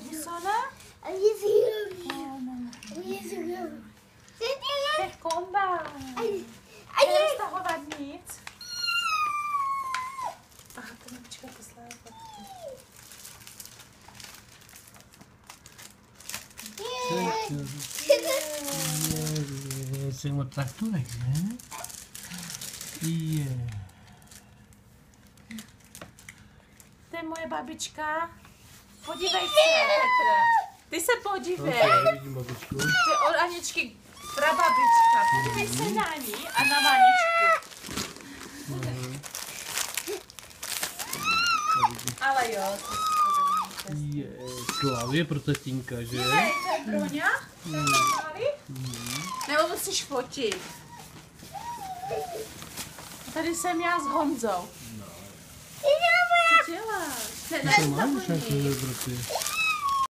Husana? Těch komba. Neroztahovat nic. Aha, to mačička poslala fotky. Jsem od traktorek, ne? Je. To je moje babička. Podívej se, Petr. Ty se podívej. Okay, vidím babičku. To je od Aničky prababička. Podívej se na ní a na Vaničku. Ale jo, to je Slavě pro tatínka, že? Dívej, to je Broňa? Nebo musíš fotit? Tady jsem já s Honzou. Co děláš? To máš nějaké dobroty.